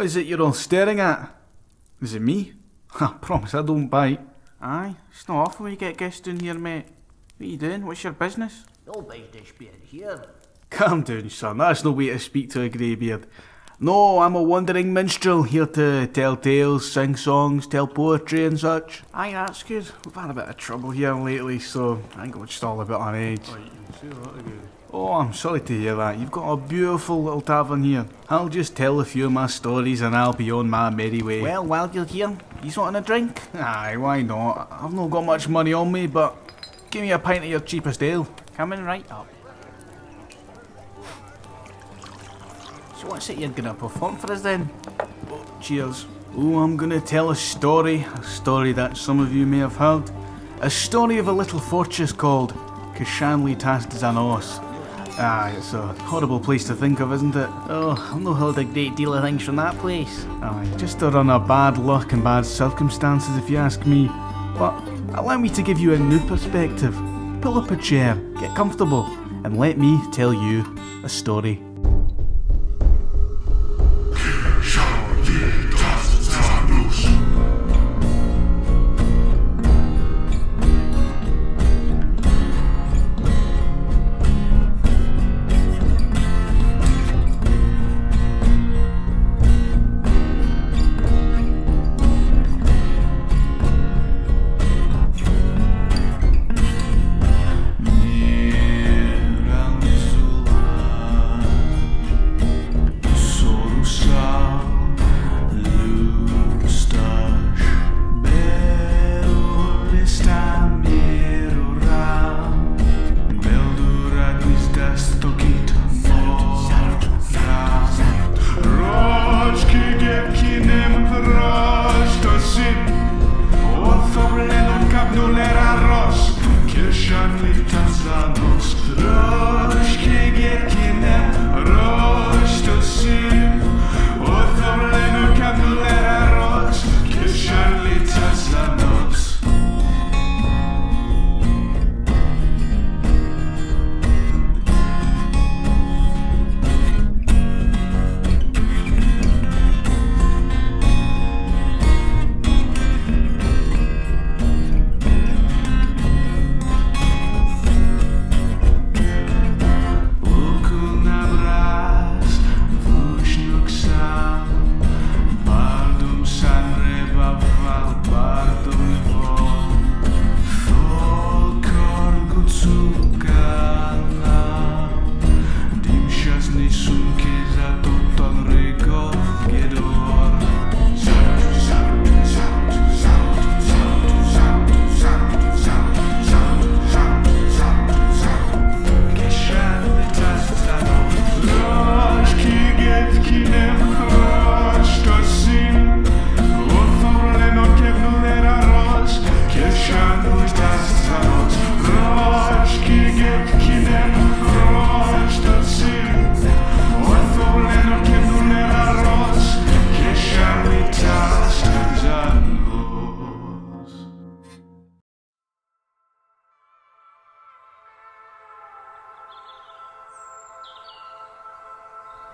What is it you're all staring at? Is it me? I promise I don't bite. Aye, it's not often when you get guests down here, mate. What are you doing? What's your business? Nobody's disputing here. Calm down, son. That's no way to speak to a greybeard. No, I'm a wandering minstrel, here to tell tales, sing songs, tell poetry and such. Aye, that's good. We've had a bit of trouble here lately, so I think we're just all a bit on edge. Oh, you can say that again. Oh, I'm sorry to hear that. You've got a beautiful little tavern here. I'll just tell a few of my stories and I'll be on my merry way. Well, while you're here, you wanting a drink? Aye, why not? I've not got much money on me, but give me a pint of your cheapest ale. Coming right up. So what's it you're gonna perform for us then? Oh, cheers. Oh, I'm gonna tell a story that some of you may have heard. A story of a little fortress called Keshanlitast Zanos. Aye, it's a horrible place to think of, isn't it? Oh, I've not heard a great deal of things from that place. Aye, just a run of bad luck and bad circumstances if you ask me. But allow me to give you a new perspective. Pull up a chair, get comfortable, and let me tell you a story. Keshanlitast Zanos, Roshke kinem, Rosh to sim, Otholenu Kabulera Rosh, Keshanlitast Zanos.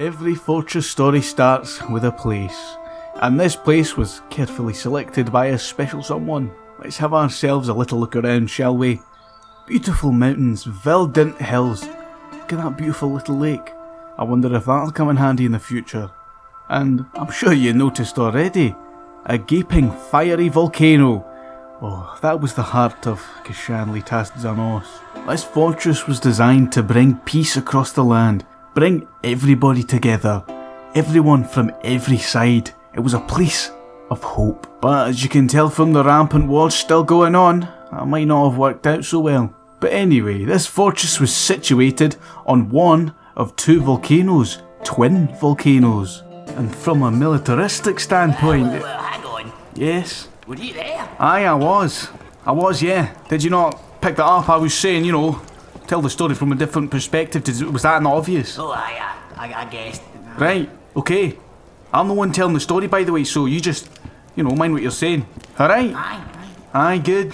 Every fortress story starts with a place, and this place was carefully selected by a special someone. Let's have ourselves a little look around, shall we? Beautiful mountains, verdant hills. Look at that beautiful little lake. I wonder if that'll come in handy in the future. And I'm sure you noticed already, a gaping fiery volcano. Oh, that was the heart of Keshanlitast Zanos. This fortress was designed to bring peace across the land. Bring everybody together, everyone from every side. It was a place of hope. But as you can tell from the rampant wars still going on, that might not have worked out so well. But anyway, this fortress was situated on one of two volcanoes, twin volcanoes. And from a militaristic standpoint... Hang on. Yes? Were you there? Aye, I was, yeah. Did you not pick that up? I was saying, you know, tell the story from a different perspective. Was that not obvious? Oh, I guessed. Right, okay. I'm the one telling the story, by the way, so you just, you know, mind what you're saying. Alright? Aye, good.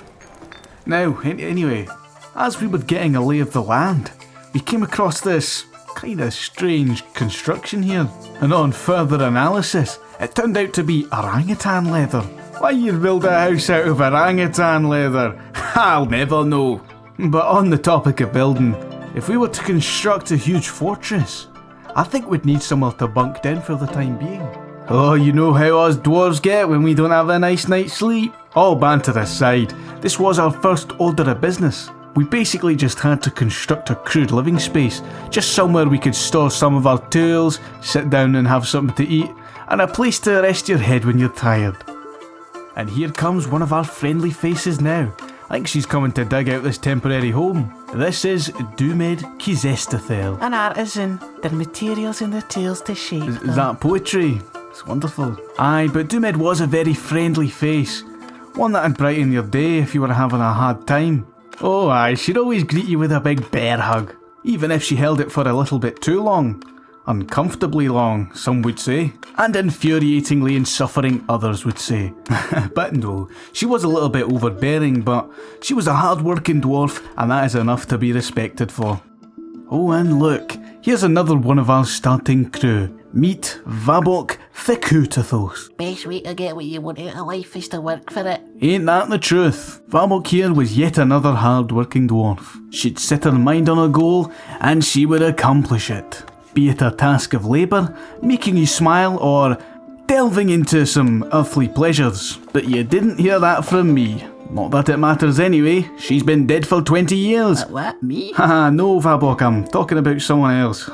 Now, anyway, as we were getting a lay of the land, we came across this kind of strange construction here. And on further analysis, It turned out to be orangutan leather. Why you'd build a house out of orangutan leather? I'll never know. But on the topic of building, if we were to construct a huge fortress, I think we'd need somewhere to bunk down for the time being. Oh, you know how us dwarves get when we don't have a nice night's sleep. All banter aside, this was our first order of business. We basically just had to construct a crude living space, just somewhere we could store some of our tools, sit down and have something to eat, and a place to rest your head when you're tired. And here comes one of our friendly faces now. I think she's coming to dig out this temporary home. This is Doomed Kizestathael. An artisan, their materials and their tools to shape them. Is that poetry? It's wonderful. Aye, but Doomed was a very friendly face. One that'd brighten your day if you were having a hard time. Oh aye, she'd always greet you with a big bear hug, even if she held it for a little bit too long. Uncomfortably long, some would say, and infuriatingly insuffering, others would say. But no, she was a little bit overbearing, but she was a hard-working dwarf, and that is enough to be respected for. Oh, and look, here's another one of our starting crew. Meet Vabok Thikutathos. Best way to get what you want out of life is to work for it. Ain't that the truth? Vabok here was yet another hard-working dwarf. She'd set her mind on a goal, and she would accomplish it. Be it a task of labour, making you smile, or delving into some earthly pleasures. But you didn't hear that from me. Not that it matters anyway, she's been dead for 20 years. What, me? Haha, no Vabok, I'm talking about someone else.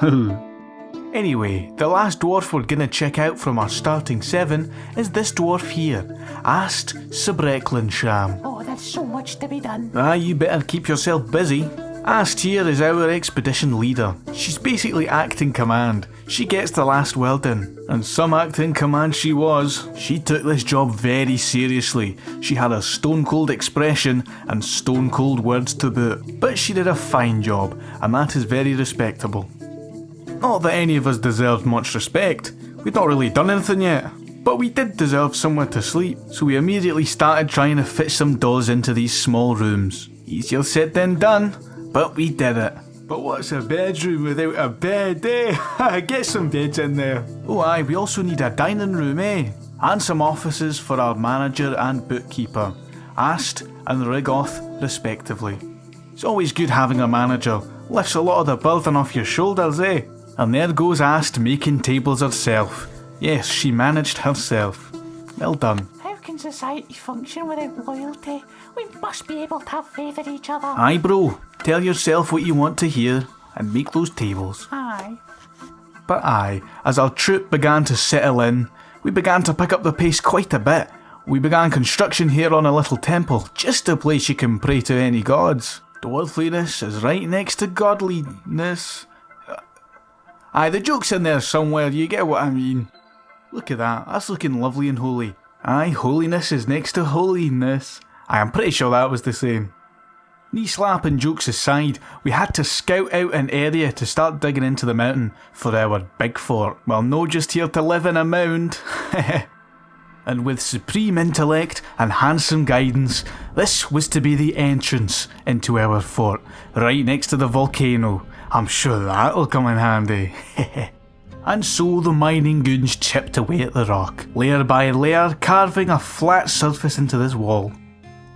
Anyway, the last dwarf we're gonna check out from our starting 7 is this dwarf here, Ast Sabreklinsham. Oh, there's so much to be done. You better keep yourself busy. Ast here is our expedition leader. She's basically acting command. She gets the last word in. And some acting command she was. She took this job very seriously. She had a stone cold expression and stone cold words to boot. But she did a fine job, and that is very respectable. Not that any of us deserved much respect. We'd not really done anything yet. But we did deserve somewhere to sleep, so we immediately started trying to fit some doors into these small rooms. Easier said than done. But we did it. But what's a bedroom without a bed, eh? Get some beds in there. Oh aye, we also need a dining room, eh? And some offices for our manager and bookkeeper, Ast and Rigoth, respectively. It's always good having a manager. Lifts a lot of the burden off your shoulders, eh? And there goes Ast making tables herself. Yes, she managed herself. Well done. How can society function without loyalty? We must be able to favour each other. Aye, bro. Tell yourself what you want to hear and make those tables. Aye. But aye, as our troop began to settle in, we began to pick up the pace quite a bit. We began construction here on a little temple, just a place you can pray to any gods. Dwarfliness is right next to godliness. Aye, the joke's in there somewhere, you get what I mean. Look at that, that's looking lovely and holy. Aye, holiness is next to holiness. I'm pretty sure that was the same. Knee slapping jokes aside, we had to scout out an area to start digging into the mountain for our big fort. Well, no just here to live in a mound. And with supreme intellect and handsome guidance, this was to be the entrance into our fort, right next to the volcano. I'm sure that'll come in handy. And so the mining goons chipped away at the rock, layer by layer, carving a flat surface into this wall.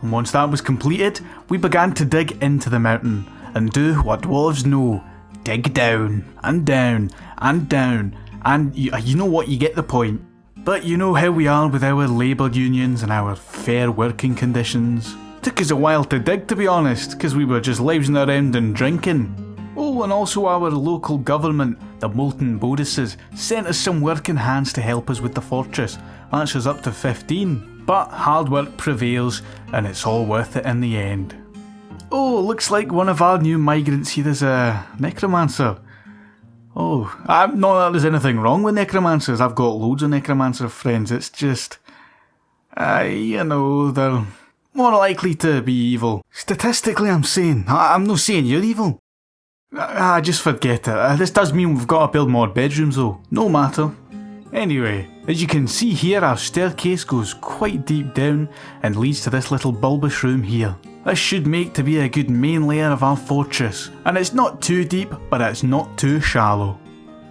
And once that was completed, we began to dig into the mountain and do what dwarves know. Dig down, and down, and down, and you know what, you get the point. But you know how we are with our labour unions and our fair working conditions. Took us a while to dig, to be honest, because we were just lounging around and drinking. Oh, and also our local government, the Molten bodices, sent us some working hands to help us with the fortress. That's us up to 15. But hard work prevails, and it's all worth it in the end. Oh, looks like one of our new migrants here is a necromancer. Oh, not that there's anything wrong with necromancers. I've got loads of necromancer friends. It's just, they're more likely to be evil. Statistically, I'm saying. I'm not saying you're evil. Just forget it. This does mean we've got to build more bedrooms though. No matter. Anyway, as you can see here, our staircase goes quite deep down and leads to this little bulbous room here. This should make to be a good main layer of our fortress, and it's not too deep, but it's not too shallow.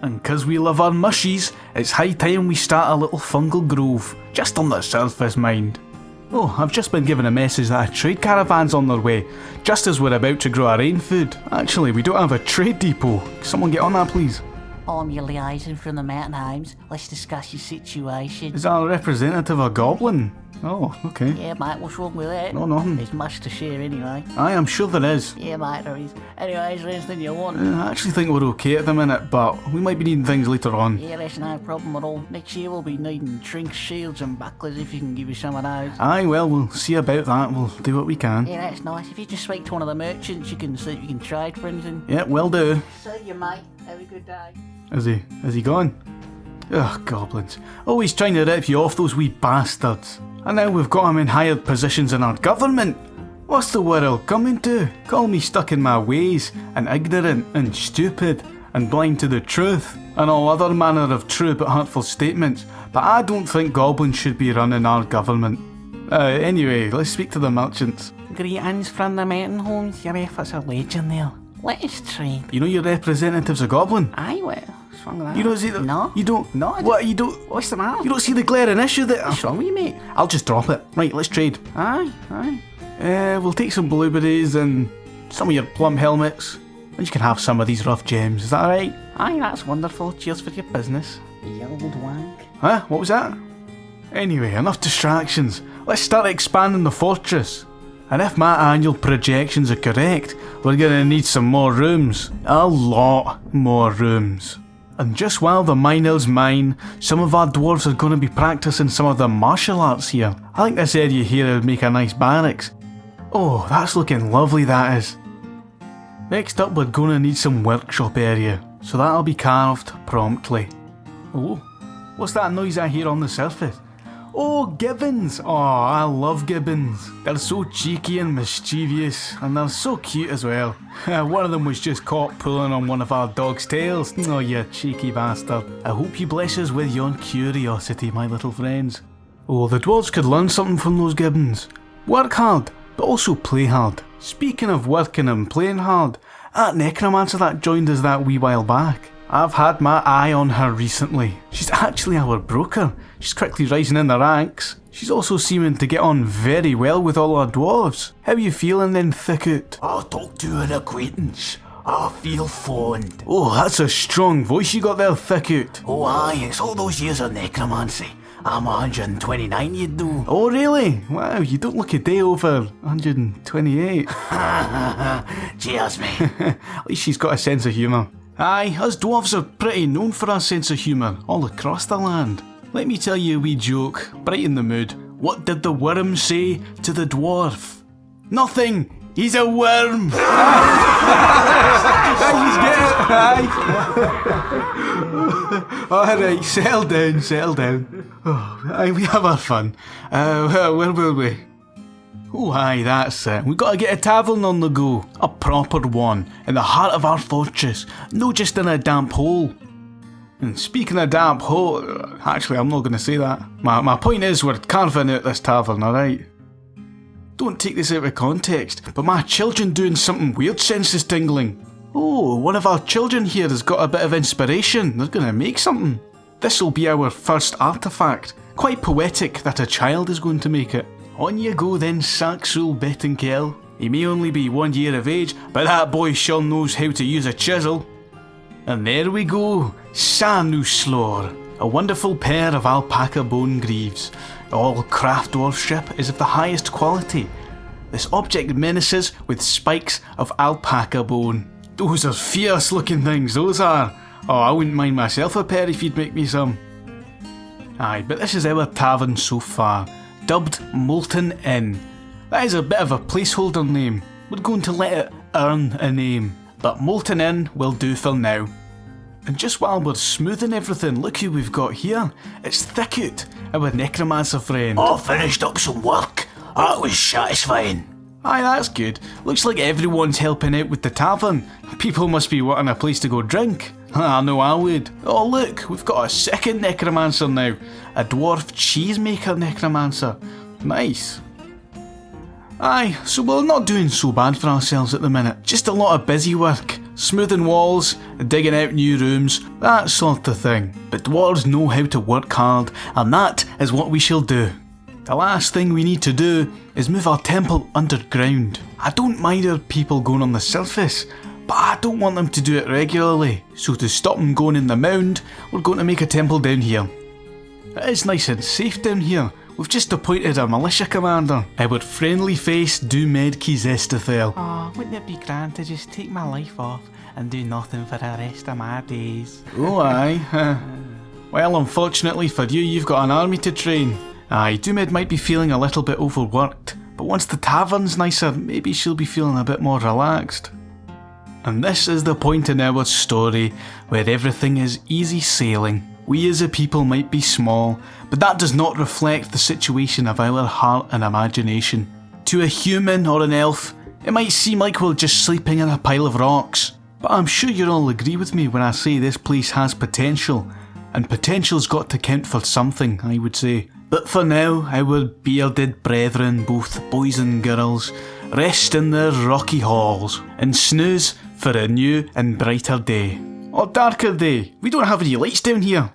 And 'cause we love our mushies, it's high time we start a little fungal grove, just on the surface, mind. Oh, I've just been given a message that a trade caravan's on their way, just as we're about to grow our own food. Actually, we don't have a trade depot. Can someone get on that, please? I'm your liaison from the Mountain Homes. Let's discuss your situation. Is that a representative of Goblin? Oh, okay. Yeah, mate, what's wrong with that? No, nothing. There's much to share anyway. Aye, I'm sure there is. Yeah, mate, there is. Anyway, is there anything you want? I actually think we're okay at the minute, but we might be needing things later on. Yeah, that's no problem at all. Next year we'll be needing trinks, shields and bucklers if you can give us some of those. Aye, well, we'll see about that. We'll do what we can. Yeah, that's nice. If you just speak to one of the merchants, you can see if you can trade for anything. Yeah, will do. See you, mate. Have a good day. Is he gone? Ugh, goblins. Always trying to rip you off, those wee bastards. And now we've got him in hired positions in our government. What's the world coming to? Call me stuck in my ways, and ignorant, and stupid, and blind to the truth, and all other manner of true but hurtful statements, but I don't think goblins should be running our government. Anyway, let's speak to the merchants. Greetings from the Mountain Homes. Your efforts are legend there. Let us trade. You know your representative's a goblin? Aye, what's wrong with that? You don't see the... No. You don't... No, I What, you don't... What's the matter? You don't see the glaring issue that... What's wrong with you, mate? I'll just drop it. Right, let's trade. Aye, aye. We'll take some blueberries and some of your plum helmets. And you can have some of these rough gems, is that alright? Aye, that's wonderful. Cheers for your business. You old wank. Huh? What was that? Anyway, enough distractions. Let's start expanding the fortress. And if my annual projections are correct, we're gonna need some more rooms. A lot more rooms. And just while the miners mine, some of our dwarves are gonna be practicing some of their martial arts here. I think this area here would make a nice barracks. Oh, that's looking lovely, that is. Next up, we're gonna need some workshop area, so that'll be carved promptly. Oh, what's that noise I hear on the surface? Oh, gibbons! Oh, I love gibbons. They're so cheeky and mischievous, and they're so cute as well. One of them was just caught pulling on one of our dog's tails. Oh, you cheeky bastard. I hope you bless us with your curiosity, my little friends. Oh, the dwarves could learn something from those gibbons. Work hard, but also play hard. Speaking of working and playing hard, that necromancer that joined us that wee while back, I've had my eye on her recently. She's actually our broker. She's quickly rising in the ranks. She's also seeming to get on very well with all our dwarves. How are you feeling then, Thicket? I'll talk to an acquaintance. I feel fond. Oh, that's a strong voice you got there, Thicket. Oh aye, it's all those years of necromancy. I'm 129, you know. Oh really? Wow, you don't look a day over 128. Cheers, mate. At least she's got a sense of humour. Aye, us dwarves are pretty known for our sense of humour all across the land. Let me tell you a wee joke, brighten the mood. What did the worm say to the dwarf? Nothing! He's a worm! Alright, settle down. Oh, aye, we have our fun. Where were we? Oh aye, that's it. We've got to get a tavern on the go. A proper one, in the heart of our fortress. No just in a damp hole. And speaking of damp hole... Actually, I'm not going to say that. My point is, we're carving out this tavern, alright? Don't take this out of context, but my children doing something weird senses tingling. Oh, one of our children here has got a bit of inspiration. They're going to make something. This'll be our first artefact. Quite poetic that a child is going to make it. On you go then, Saxul Bettenkel. He may only be 1 year of age, but that boy sure knows how to use a chisel. And there we go, Sanuslor, a wonderful pair of alpaca bone greaves. All craft dwarfship is of the highest quality. This object menaces with spikes of alpaca bone. Those are fierce looking things, those are. Oh, I wouldn't mind myself a pair if you'd make me some. Aye, but this is our tavern so far. Dubbed Molten Inn. That is a bit of a placeholder name. We're going to let it earn a name. But Molten Inn will do for now. And just while we're smoothing everything, look who we've got here. It's Thicket, our necromancer friend. I finished up some work. That was satisfying. Aye, that's good. Looks like everyone's helping out with the tavern. People must be wanting a place to go drink. I know I would. Oh look, we've got a second necromancer now. A dwarf cheesemaker necromancer. Nice. Aye, so we're not doing so bad for ourselves at the minute. Just a lot of busy work. smoothing walls, digging out new rooms, that sort of thing. But dwarves know how to work hard, and that is what we shall do. The last thing we need to do is move our temple underground. I don't mind our people going on the surface, but I don't want them to do it regularly. So to stop them going in the mound, we're going to make a temple down here. It is nice and safe down here. We've just appointed a militia commander. Our friendly face Doomed Kizestethel. Oh, wouldn't it be grand to just take my life off and do nothing for the rest of my days? Oh aye. Well, unfortunately for you, you've got an army to train. Aye, Doomed might be feeling a little bit overworked, but once the tavern's nicer, maybe she'll be feeling a bit more relaxed. And this is the point in our story where everything is easy sailing. We as a people might be small, but that does not reflect the situation of our heart and imagination. To a human or an elf, it might seem like we're just sleeping in a pile of rocks, but I'm sure you'll all agree with me when I say this place has potential, and potential's got to count for something, I would say. But for now, our bearded brethren, both boys and girls, rest in their rocky halls and snooze for a new and brighter day. Or darker day. We don't have any lights down here.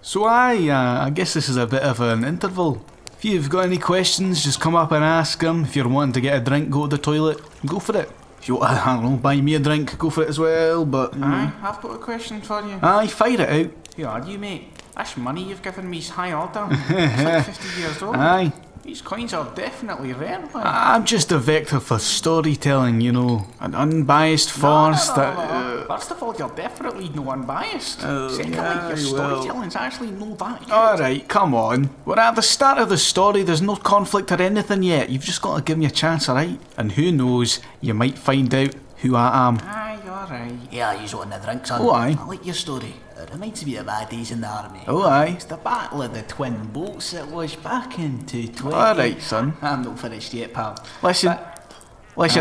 So I guess this is a bit of an interval. If you've got any questions, just come up and ask them. If you're wanting to get a drink, go to the toilet, go for it. If you want to, I don't know, buy me a drink, go for it as well, but... Aye, I've got a question for you. Aye, fire it out. Who are you, mate? This money you've given me's high order. It's like 50 years old. Aye. These coins are definitely rare, man. I'm just a vector for storytelling, you know. An unbiased force that... First of all, you're definitely no unbiased. Oh, Secondly, yeah, your storytelling's actually no that good. Alright, come on. We're at the start of the story, there's no conflict or anything yet. You've just got to give me a chance, alright? And who knows, you might find out who I am. Aye, you're right. Yeah, you want a drink, son? Oh, aye. I like your story. It reminds me of my days in the army. Oh, aye. It's the Battle of the Twin Boats it was back in 220. Alright, son. I'm not finished yet, pal. Listen,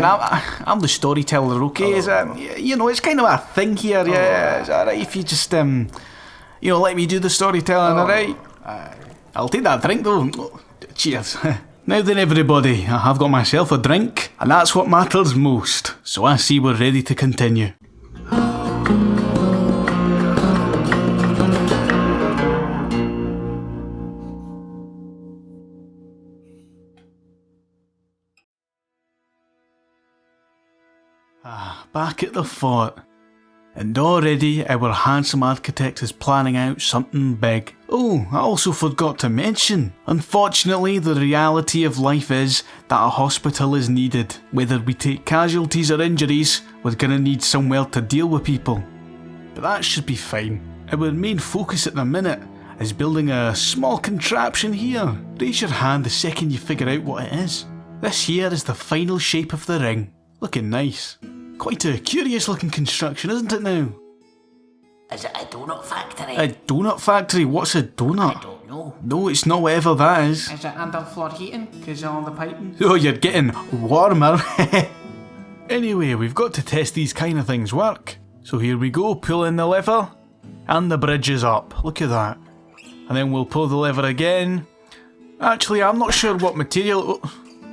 I'm the storyteller, okay? Is it? You know, it's kind of a thing here, yeah. Is that alright if you just, let me do the storytelling, alright? I'll take that drink though. Cheers. Now then, everybody, I have got myself a drink, and that's what matters most. So I see we're ready to continue. Back at the fort. And already our handsome architect is planning out something big. Oh, I also forgot to mention. Unfortunately, the reality of life is that a hospital is needed. Whether we take casualties or injuries, we're gonna need somewhere to deal with people. But that should be fine. Our main focus at the minute is building a small contraption here. Raise your hand the second you figure out what it is. This here is the final shape of the ring. Looking nice. Quite a curious looking construction, isn't it now? Is it a donut factory? A donut factory? What's a donut? I don't know. No, it's not whatever that is. Is it underfloor heating? Because all the piping? Oh, you're getting warmer. Anyway, we've got to test these kind of things work. So here we go, pull in the lever, and the bridge is up. Look at that. And then we'll pull the lever again. Actually, I'm not sure what material...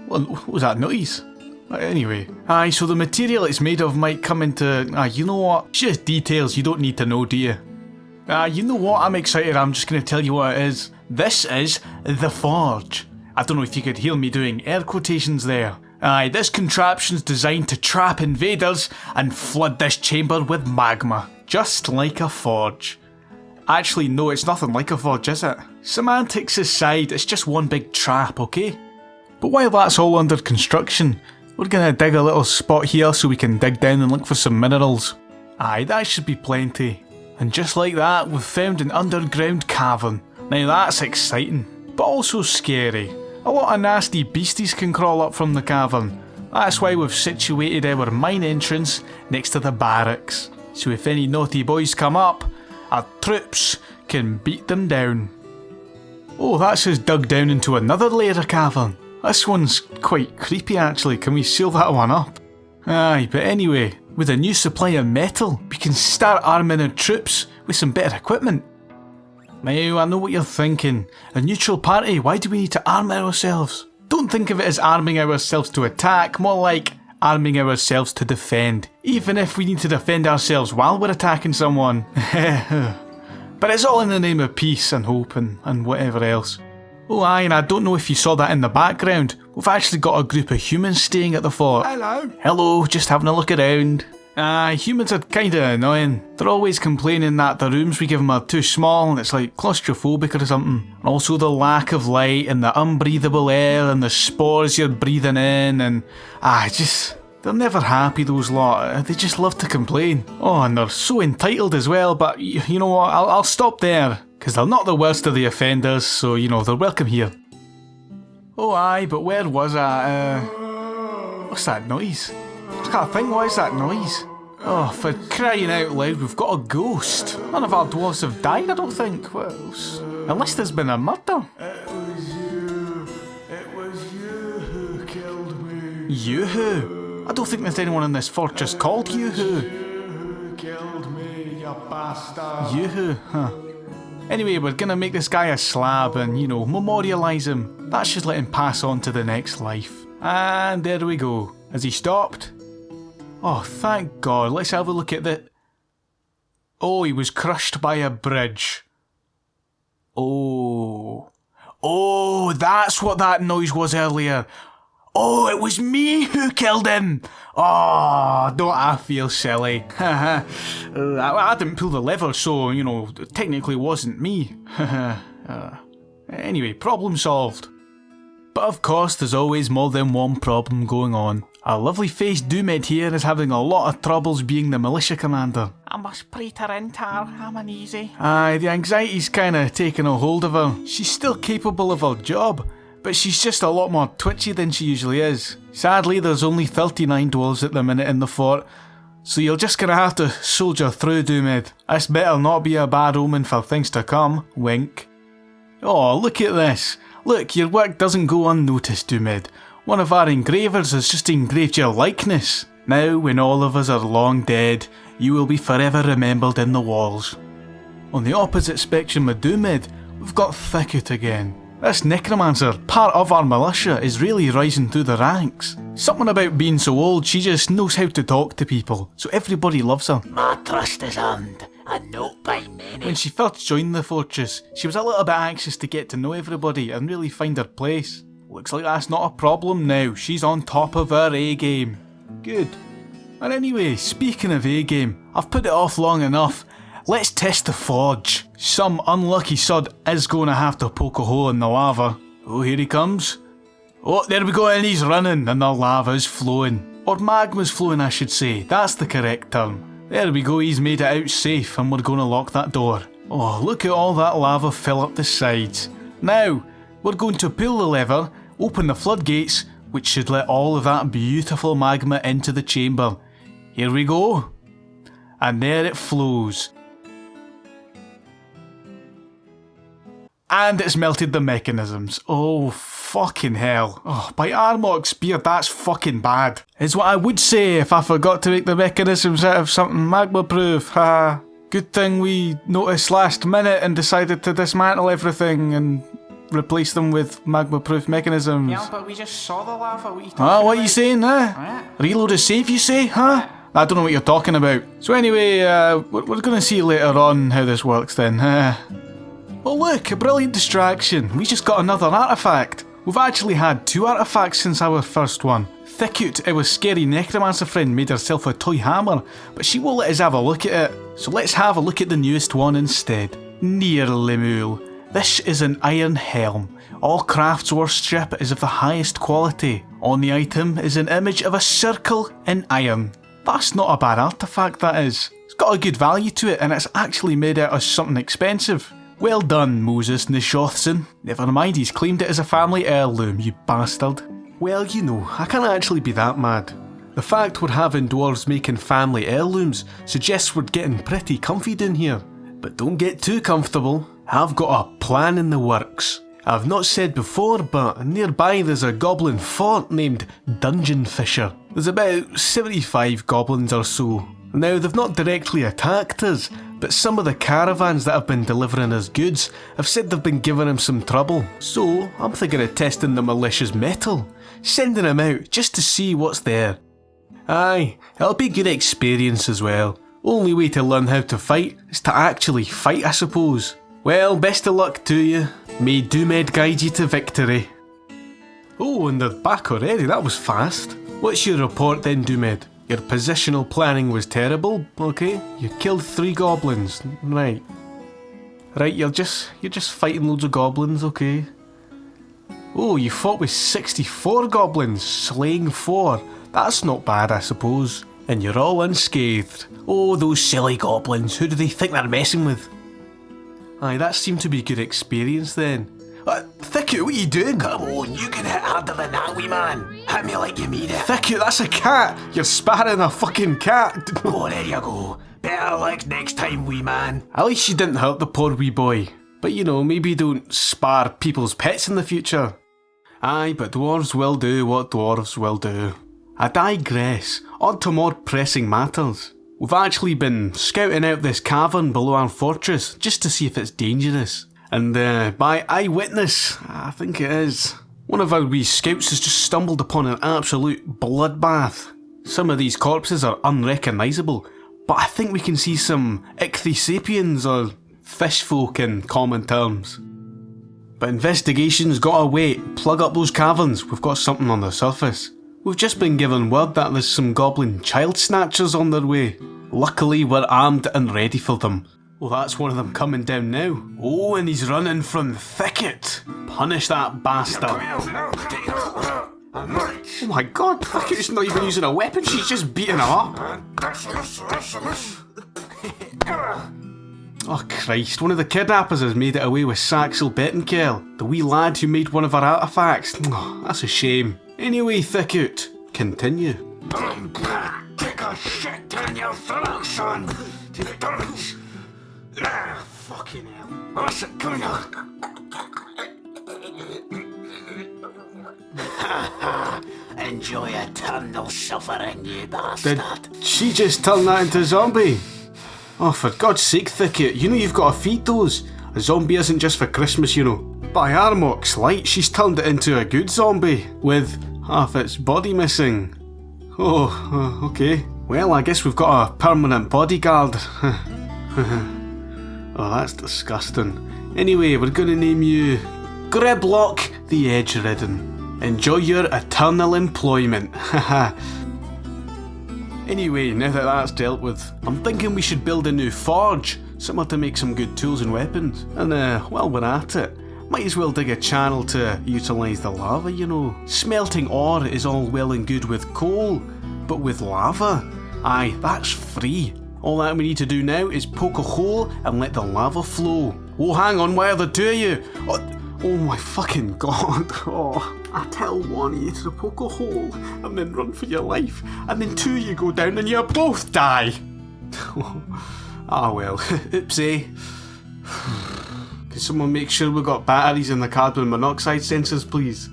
What was that noise? Anyway, so the material it's made of might come into... you know what? It's just details you don't need to know, do you? You know what? I'm excited. I'm just going to tell you what it is. This is the forge. I don't know if you could hear me doing air quotations there. This contraption's designed to trap invaders and flood this chamber with magma. Just like a forge. Actually, no, it's nothing like a forge, is it? Semantics aside, it's just one big trap, okay? But while that's all under construction, we're gonna dig a little spot here so we can dig down and look for some minerals. That should be plenty. And just like that, we've found an underground cavern. Now that's exciting, but also scary. A lot of nasty beasties can crawl up from the cavern. That's why we've situated our mine entrance next to the barracks. So if any naughty boys come up, our troops can beat them down. Oh, that's us dug down into another layer of cavern. This one's quite creepy actually, can we seal that one up? But anyway, with a new supply of metal, we can start arming our troops with some better equipment. Now, I know what you're thinking. A neutral party, why do we need to arm ourselves? Don't think of it as arming ourselves to attack, more like arming ourselves to defend, even if we need to defend ourselves while we're attacking someone. But it's all in the name of peace and hope and whatever else. Oh aye, and I don't know if you saw that in the background. We've actually got a group of humans staying at the fort. Hello. Hello, just having a look around. Humans are kinda annoying. They're always complaining that the rooms we give them are too small and it's like claustrophobic or something. And also the lack of light and the unbreathable air and the spores you're breathing in and... they're never happy, those lot. They just love to complain. Oh, and they're so entitled as well, but you know what, I'll stop there. Because they're not the worst of the offenders, so you know, they're welcome here. Oh aye, but where was I? What's that noise? I can't think, what is that noise? Oh, for crying out loud, we've got a ghost. None of our dwarves have died, I don't think. Unless there's been a murder. It was you who killed me. You who? I don't think there's anyone in this fortress called You Who. You who killed me, you bastard. You Who? Huh. Anyway, we're gonna make this guy a slab and, you know, memorialise him. That should let him pass on to the next life. And there we go. Has he stopped? Oh, thank God. Let's have a look at the... Oh, he was crushed by a bridge. Oh. Oh, that's what that noise was earlier. Oh, it was me who killed him. Oh, don't I feel silly. I didn't pull the lever, so, you know, technically it wasn't me. Anyway, problem solved. But of course, there's always more than one problem going on. Our lovely faced Doomhead here is having a lot of troubles being the militia commander. I must pray her in, Tar. I'm uneasy. Aye, the anxiety's kinda taking a hold of her. She's still capable of her job, but she's just a lot more twitchy than she usually is. Sadly, there's only 39 dwarves at the minute in the fort, so you're just gonna have to soldier through, Doomhead. This better not be a bad omen for things to come. Wink. Oh, look at this. Look, your work doesn't go unnoticed, Doomhead. One of our engravers has just engraved your likeness. Now, when all of us are long dead, you will be forever remembered in the walls. On the opposite spectrum of Doomhead, we've got Thicket again. This necromancer, part of our militia, is really rising through the ranks. Something about being so old, she just knows how to talk to people, so everybody loves her. My trust is earned, and not by many. When she first joined the fortress, she was a little bit anxious to get to know everybody and really find her place. Looks like that's not a problem now, she's on top of her A-game. Good. And anyway, speaking of A-game, I've put it off long enough. Let's test the forge. Some unlucky sod is going to have to poke a hole in the lava. Oh, here he comes. Oh, there we go, and he's running, and the lava's flowing. Or magma's flowing, I should say. That's the correct term. There we go, he's made it out safe, and we're going to lock that door. Oh, look at all that lava fill up the sides. Now, we're going to pull the lever, open the floodgates, which should let all of that beautiful magma into the chamber. Here we go. And there it flows. And it's melted the mechanisms. Oh, fucking hell. Oh, by Armok's beard, that's fucking bad. Is what I would say if I forgot to make the mechanisms out of something magma-proof. Ha. Good thing we noticed last minute and decided to dismantle everything and replace them with magma-proof mechanisms. Yeah, but we just saw the lava. What are you talking about? What are you saying, huh? What? Reload is safe, you say, huh? I don't know what you're talking about. So anyway, we're going to see later on how this works then. Oh look, a brilliant distraction. We just got another artifact. We've actually had 2 artifacts since our first one. Thicket, our scary necromancer friend, made herself a toy hammer, but she won't let us have a look at it. So let's have a look at the newest one instead. Nearly Mool. This is an iron helm. All crafts workmanship is of the highest quality. On the item is an image of a circle in iron. That's not a bad artifact, that is. It's got a good value to it, and it's actually made out of something expensive. Well done, Moses Nishothson. Never mind, he's claimed it as a family heirloom, you bastard. Well, you know, I can't actually be that mad. The fact we're having dwarves making family heirlooms suggests we're getting pretty comfy down here. But don't get too comfortable. I've got a plan in the works. I've not said before, but nearby there's a goblin fort named Dungeon Fisher. There's about 75 goblins or so. Now, they've not directly attacked us, but some of the caravans that have been delivering us goods have said they've been giving them some trouble. So, I'm thinking of testing the militia's mettle, sending them out just to see what's there. Aye, it'll be good experience as well. Only way to learn how to fight is to actually fight, I suppose. Well, best of luck to you. May Doomed guide you to victory. Oh, and they're back already, that was fast. What's your report then, Doomed? Your positional planning was terrible, okay? You killed 3 goblins, right. Right, you're just fighting loads of goblins, okay? Oh, you fought with 64 goblins, slaying 4. That's not bad, I suppose. And you're all unscathed. Oh, those silly goblins, who do they think they're messing with? Aye, that seemed to be good experience then. Thicket, what are you doing? Come on, you can hit harder than that, wee man. Hit me like you mean it. Thicket, that's a cat! You're sparring a fucking cat! Oh, there you go. Better luck next time, wee man. At least you didn't hurt the poor wee boy. But you know, maybe don't spar people's pets in the future. Aye, but dwarves will do what dwarves will do. I digress. On to more pressing matters. We've actually been scouting out this cavern below our fortress, just to see if it's dangerous. And by eyewitness, I think it is. One of our wee scouts has just stumbled upon an absolute bloodbath. Some of these corpses are unrecognisable, but I think we can see some ichthyosapiens or fish folk in common terms. But investigation's gotta wait. Plug up those caverns, we've got something on the surface. We've just been given word that there's some goblin child snatchers on their way. Luckily we're armed and ready for them. Well, that's one of them coming down now. Oh, and he's running from the thicket. Punish that bastard. Oh my god, Thicket's not even using a weapon, she's just beating him up. Oh Christ, one of the kidnappers has made it away with Saxel Bettenkerl, the wee lad who made one of our artefacts. Oh, that's a shame. Anyway, Thicket, continue. Take a shit down your throat, son. Fucking hell. What's it going on? Enjoy eternal suffering, you bastard. Did she just turn that into a zombie? Oh, for God's sake, Thicket, you know you've got to feed those. A zombie isn't just for Christmas, you know. By Armok's light, she's turned it into a good zombie, with half its body missing. Oh, okay. Well, I guess we've got a permanent bodyguard. Oh, that's disgusting. Anyway, we're gonna name you Griblock the Edge-Ridden. Enjoy your eternal employment. Haha. Anyway, now that that's dealt with, I'm thinking we should build a new forge, somewhere to make some good tools and weapons. And while we're at it, might as well dig a channel to utilise the lava, you know. Smelting ore is all well and good with coal, but with lava? Aye, that's free. All that we need to do now is poke a hole and let the lava flow. Oh, hang on, why are there 2 of you? Oh my fucking god. Oh, I tell one of you to poke a hole and then run for your life, and then 2 of you go down and you both die. Ah well, oopsie. Can someone make sure we've got batteries in the carbon monoxide sensors, please?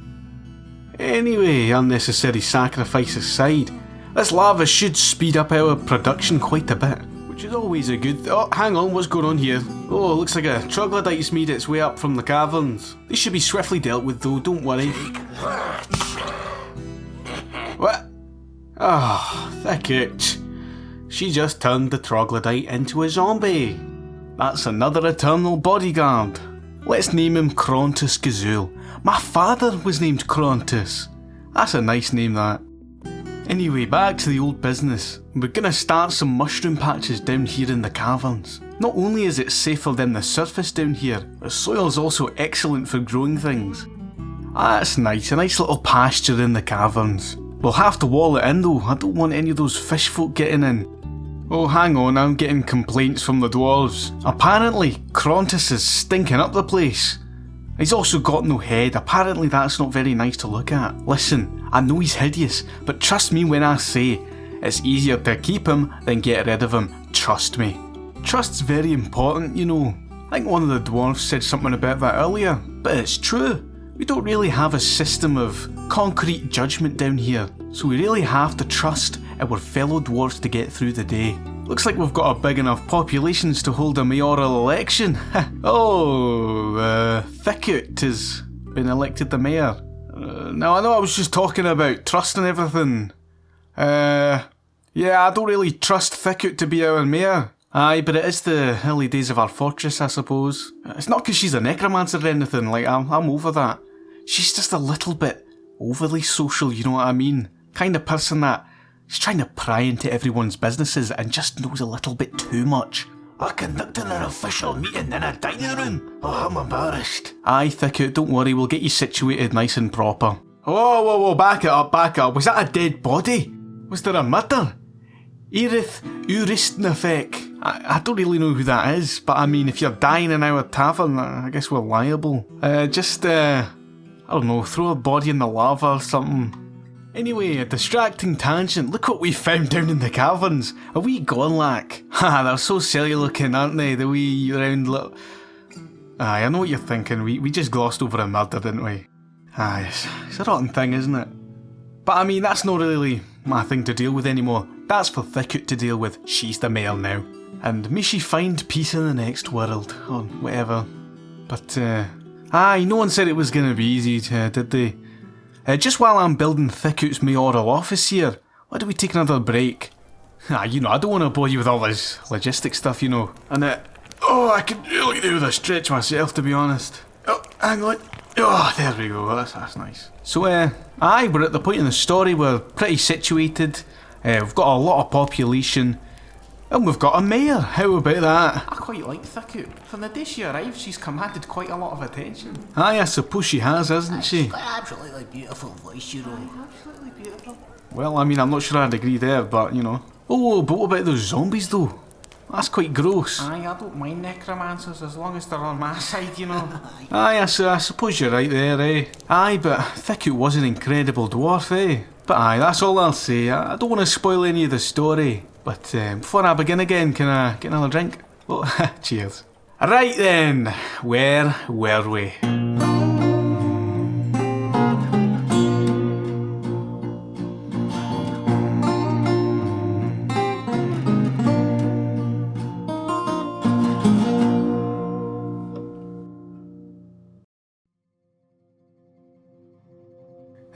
Anyway, unnecessary sacrifice aside, this lava should speed up our production quite a bit, which is always a good oh, hang on, what's going on here? Oh, looks like a troglodyte's made its way up from the caverns. They should be swiftly dealt with though, don't worry. What? Ah, oh, Thicket. She just turned the troglodyte into a zombie. That's another eternal bodyguard. Let's name him Crontus Gazul. My father was named Crontus. That's a nice name, that. Anyway, back to the old business. We're gonna start some mushroom patches down here in the caverns. Not only is it safer than the surface down here, the soil's also excellent for growing things. That's nice, a nice little pasture in the caverns. We'll have to wall it in though, I don't want any of those fish folk getting in. Oh, hang on, I'm getting complaints from the dwarves. Apparently, Crontus is stinking up the place. He's also got no head, apparently that's not very nice to look at. Listen, I know he's hideous, but trust me when I say, it's easier to keep him than get rid of him, trust me. Trust's very important, you know. I think one of the dwarves said something about that earlier, but it's true. We don't really have a system of concrete judgment down here, so we really have to trust our fellow dwarves to get through the day. Looks like we've got a big enough populations to hold a mayoral election. Thicket has been elected the mayor. Now I know I was just talking about trust and everything. Yeah, I don't really trust Thicket to be our mayor. Aye, but it is the early days of our fortress, I suppose. It's not because she's a necromancer or anything, like, I'm over that. She's just a little bit overly social, you know what I mean? Kind of person that is trying to pry into everyone's businesses and just knows a little bit too much. I conducted an official meeting in a dining room. Oh, I'm embarrassed. Aye, Thicket, don't worry, we'll get you situated nice and proper. Whoa, back it up. Was that a dead body? Was there a murder? Erith Uristnafek. I don't really know who that is, but I mean, if you're dying in our tavern, I guess we're liable. I don't know, throw a body in the lava or something. Anyway, a distracting tangent. Look what we found down in the caverns. A wee Gorlak. Ha, they're so silly looking, aren't they? The wee round little... Aye, I know what you're thinking. We just glossed over a murder, didn't we? Aye, it's a rotten thing, isn't it? But I mean, that's not really my thing to deal with anymore. That's for Thicket to deal with. She's the mayor now. And may she find peace in the next world, or whatever. But, aye, no one said it was going to be easy, did they? Just while I'm building Thicket's mayoral office here, why don't we take another break? I don't want to bore you with all this logistic stuff, And, I could really do with a stretch myself, to be honest. Oh, hang on. Oh, there we go, that's nice. So, aye, we're at the point in the story, we're pretty situated, we've got a lot of population, and we've got a mayor. How about that? I quite like Thicket. From the day she arrived, she's commanded quite a lot of attention. Aye, I suppose she has, hasn't she? Absolutely beautiful voice, Absolutely beautiful. Well, I mean, I'm not sure I'd agree there, but, Oh, but what about those zombies, though? That's quite gross. Aye, I don't mind necromancers as long as they're on my side, Aye, I suppose you're right there, eh? Aye, but Thicket was an incredible dwarf, eh? But aye, that's all I'll say. I don't want to spoil any of the story. But before I begin again, can I get another drink? Well, cheers. Right then, where were we?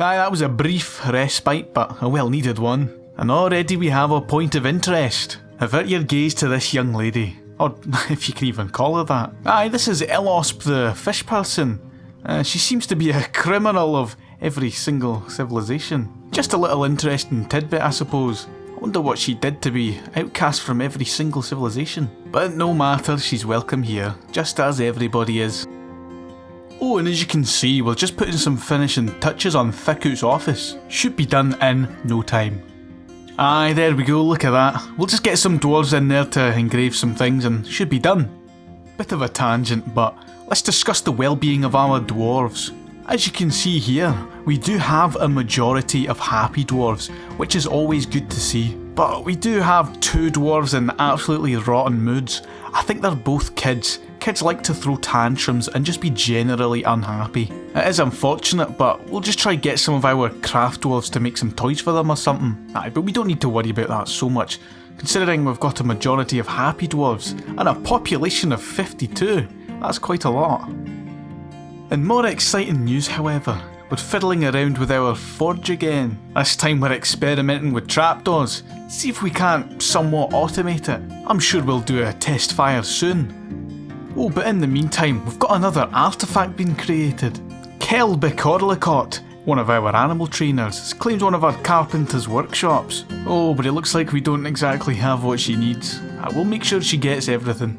Aye, that was a brief respite, but a well-needed one. And already we have a point of interest. Avert your gaze to this young lady. Or if you can even call her that. Aye, this is Elosp the fish person. She seems to be a criminal of every single civilization. Just a little interesting tidbit, I suppose. I wonder what she did to be outcast from every single civilization. But no matter, she's welcome here, just as everybody is. Oh, and as you can see, we're just putting some finishing touches on Thicket's office. Should be done in no time. Aye, there we go, look at that. We'll just get some dwarves in there to engrave some things and should be done. Bit of a tangent, but let's discuss the well-being of our dwarves. As you can see here, we do have a majority of happy dwarves, which is always good to see. But we do have two dwarves in absolutely rotten moods. I think they're both kids. Kids like to throw tantrums and just be generally unhappy. It is unfortunate, but we'll just try get some of our craft dwarves to make some toys for them or something. Aye, but we don't need to worry about that so much, considering we've got a majority of happy dwarves and a population of 52. That's quite a lot. In more exciting news, however, we're fiddling around with our forge again. This time we're experimenting with trapdoors, see if we can't somewhat automate it. I'm sure we'll do a test fire soon. Oh, but in the meantime, we've got another artefact being created. Kelbicorlicot, one of our animal trainers, has claimed one of our carpenter's workshops. Oh, but it looks like we don't exactly have what she needs. I will make sure she gets everything.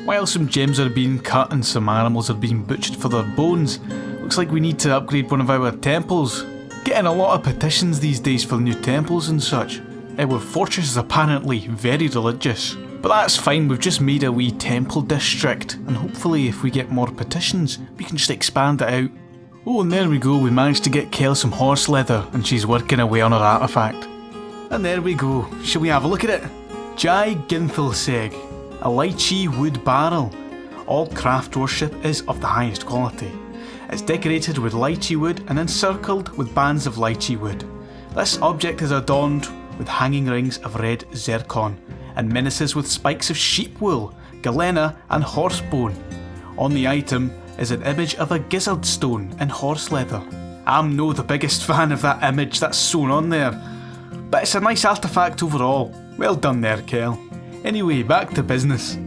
While some gems are being cut and some animals are being butchered for their bones, looks like we need to upgrade one of our temples. Getting a lot of petitions these days for new temples and such. Our fortress is apparently very religious. But that's fine, we've just made a wee temple district, and hopefully if we get more petitions, we can just expand it out. Oh, and there we go, we managed to get Kel some horse leather, and she's working away on her artefact. And there we go, shall we have a look at it? Jai Ginthelseg, a lychee wood barrel. All craft worship is of the highest quality. It's decorated with lychee wood and encircled with bands of lychee wood. This object is adorned with hanging rings of red zircon, and menaces with spikes of sheep wool, galena and horse bone. On the item is an image of a gizzard stone in horse leather. I'm no the biggest fan of that image that's sewn on there. but it's a nice artefact overall. Well done there, Kel. Anyway, back to business.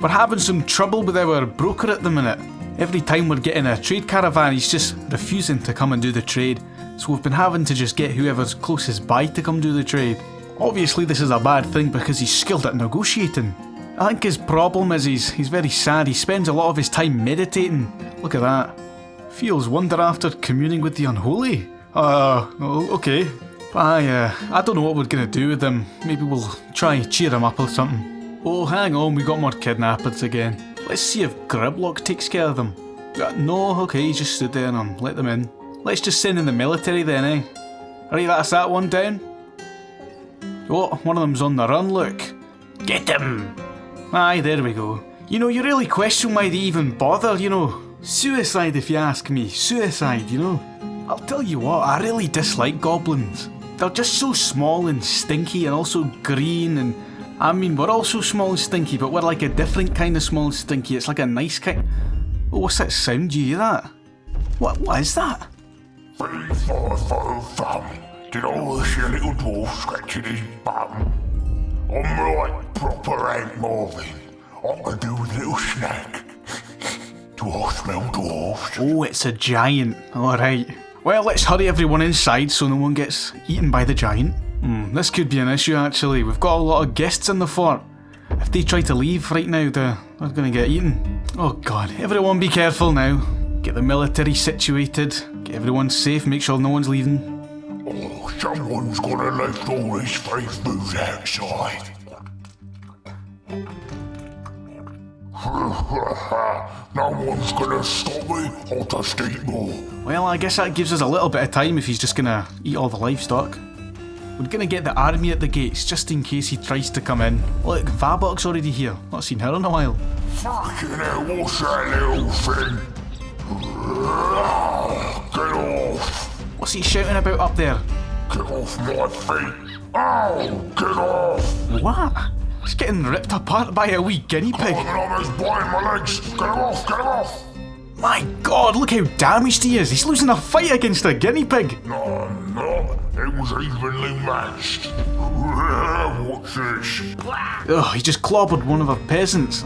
We're having some trouble with our broker at the minute. Every time we're getting a trade caravan, he's just refusing to come and do the trade, so we've been having to just get whoever's closest by to come do the trade. Obviously this is a bad thing because he's skilled at negotiating. I think his problem is he's very sad. He spends a lot of his time meditating. Look at that. Feels wonder after communing with the unholy. Okay. But I don't know what we're gonna do with him. Maybe we'll try cheer him up or something. Oh, hang on, we got more kidnappers again. Let's see if Griblock takes care of them. No, okay, he just stood there and let them in. Let's just send in the military then, eh? Right, that's that one down. Oh, one of them's on the run, look. Get him! Aye, there we go. You know, you really question why they even bother, you know. Suicide if you ask me, suicide, you know. I'll tell you what, I really dislike goblins. They're just so small and stinky and also green and... I mean, we're all so small and stinky, but we're like a different kind of small and stinky. It's like a nice kind... Oh, what's that sound? Do you hear that? What is that? 3, 4, 4, thumb. Did all see a little dwarf scratching his bum? I'm like proper Hank Marvin. I can do with a little snack. Do I smell dwarfs? Oh, it's a giant. Alright. Well, let's hurry everyone inside so no one gets eaten by the giant. This could be an issue actually. We've got a lot of guests in the fort. If they try to leave right now, they're gonna get eaten. Oh god, everyone be careful now. Get the military situated, get everyone safe, make sure no one's leaving. Oh, someone's gonna left all this free food outside. No one's gonna stop me, I'll just eat more. Well, I guess that gives us a little bit of time if he's just gonna eat all the livestock. We're gonna get the army at the gates just in case he tries to come in. Look, Vabok's already here. Not seen her in a while. Fucking hell, what's that little thing? Get off! What's he shouting about up there? Get off my feet! Ow! Get off! What? He's getting ripped apart by a wee guinea pig. Oh, the armor's biting my legs! Get him off! Get him off! My god, look how damaged he is. He's losing a fight against a guinea pig. No, it was evenly matched. What's this? Ugh, he just clobbered one of our peasants.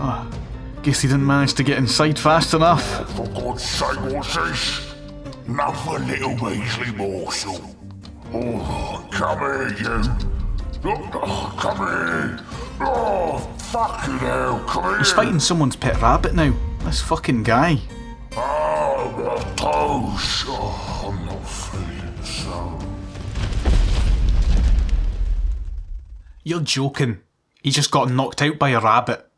Guess he didn't manage to get inside fast enough. For God's sake, what's this? Another little measly morsel. Oh, come here, you. Oh, come here. Oh, fucking hell, come here. He's fighting someone's pet rabbit now. This fucking guy. Oh, my toes. Oh, I'm not feeling so. You're joking. He just got knocked out by a rabbit.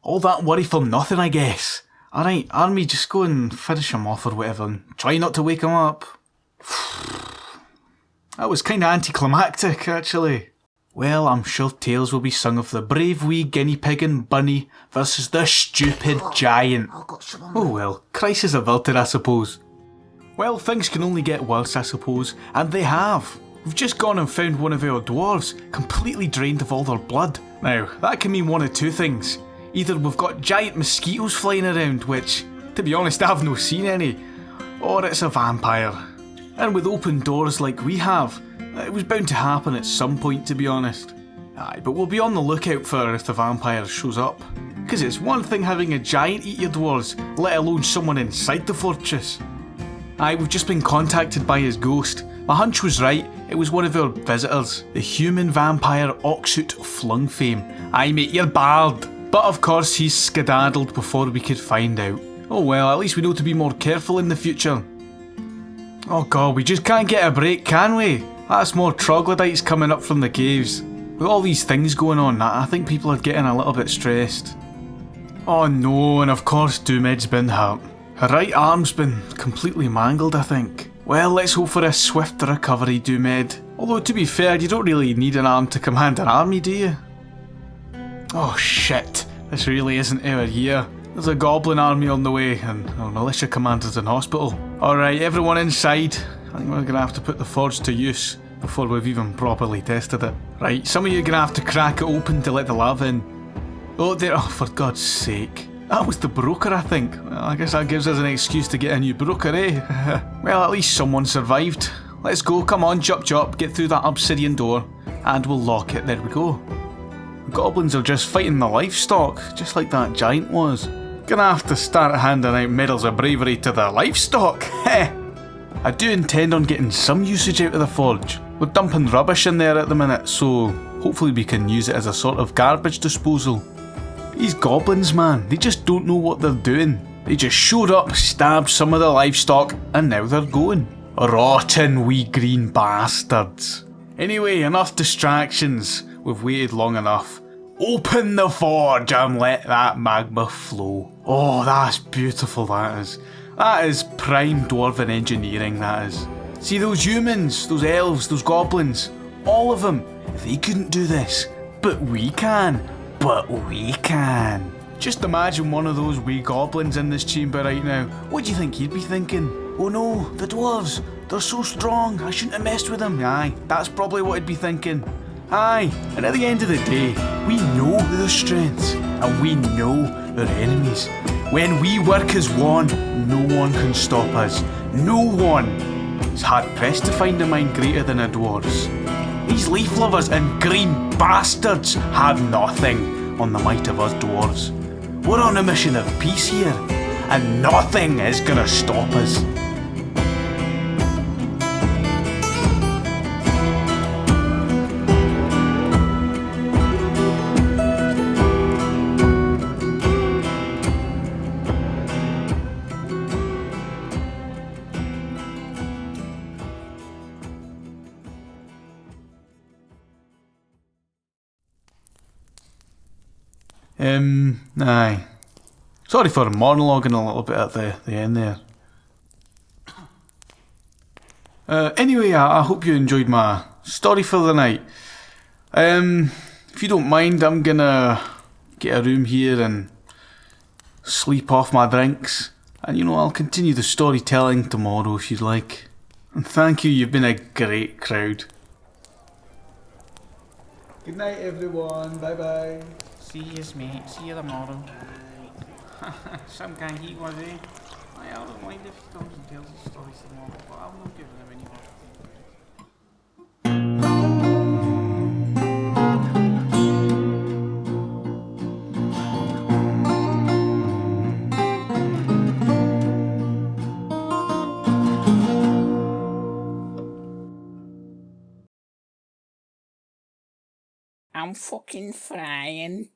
All that worry for nothing, I guess. Alright, army, just go and finish him off or whatever and try not to wake him up. That was kinda anticlimactic, actually. Well, I'm sure tales will be sung of the brave wee guinea pig and bunny versus the stupid giant. Oh well, crisis averted, I suppose. Well, things can only get worse, I suppose, and they have. We've just gone and found one of our dwarves, completely drained of all their blood. Now, that can mean one of two things. Either we've got giant mosquitoes flying around, which, to be honest, I've no seen any, or it's a vampire. And with open doors like we have, it was bound to happen at some point, to be honest. Aye, but we'll be on the lookout for if the vampire shows up. Because it's one thing having a giant eat your dwarves, let alone someone inside the fortress. Aye, we've just been contacted by his ghost. My hunch was right, it was one of our visitors, the human vampire Oxoot Flungfame. Aye mate, you're barred. But of course he's skedaddled before we could find out. Oh well, at least we know to be more careful in the future. Oh god, we just can't get a break, can we? That's more troglodytes coming up from the caves. With all these things going on, I think people are getting a little bit stressed. Oh no, and of course Doomed's been hurt. Her right arm's been completely mangled, I think. Well, let's hope for a swift recovery, Doomed. Although to be fair, you don't really need an arm to command an army, do you? Oh shit, this really isn't our year. There's a goblin army on the way, and our militia commander's in hospital. Alright, everyone inside. I think we're gonna have to put the forge to use before we've even properly tested it. Right, some of you are gonna have to crack it open to let the lava in. Oh, there, oh, for God's sake. That was the broker, I think. Well, I guess that gives us an excuse to get a new broker, eh? Well, at least someone survived. Let's go, come on, chop chop, get through that obsidian door. and we'll lock it. There we go. Goblins are just fighting the livestock, just like that giant was. Gonna have to start handing out medals of bravery to the livestock. Heh. I do intend on getting some usage out of the forge. We're dumping rubbish in there at the minute, so hopefully we can use it as a sort of garbage disposal. These goblins, man, they just don't know what they're doing. They just showed up, stabbed some of the livestock, and now they're going. Rotten wee green bastards. Anyway, enough distractions. We've waited long enough. Open the forge and let that magma flow. Oh, that's beautiful, that is. That is prime dwarven engineering, that is. See those humans, those elves, those goblins, all of them, they couldn't do this. But we can. But we can. Just imagine one of those wee goblins in this chamber right now. What do you think he'd be thinking? Oh no, the dwarves, they're so strong, I shouldn't have messed with them. Aye, that's probably what he'd be thinking. Aye, and at the end of the day, we know their strengths, and we know their enemies. When we work as one, no one can stop us. No one. It's hard pressed to find a mind greater than a dwarf's. These leaf lovers and green bastards have nothing on the might of us dwarves. We're on a mission of peace here, and nothing is gonna stop us. Aye. Sorry for monologuing a little bit at the end there. Anyway, I hope you enjoyed my story for the night. If you don't mind, I'm gonna get a room here and sleep off my drinks. And I'll continue the storytelling tomorrow if you'd like. And thank you, you've been a great crowd. Good night everyone, bye bye. See yous, mate. See you tomorrow. Some gang he was, eh? I don't mind if he comes and tells his stories tomorrow, but I'm not giving him any more. I'm fucking frying.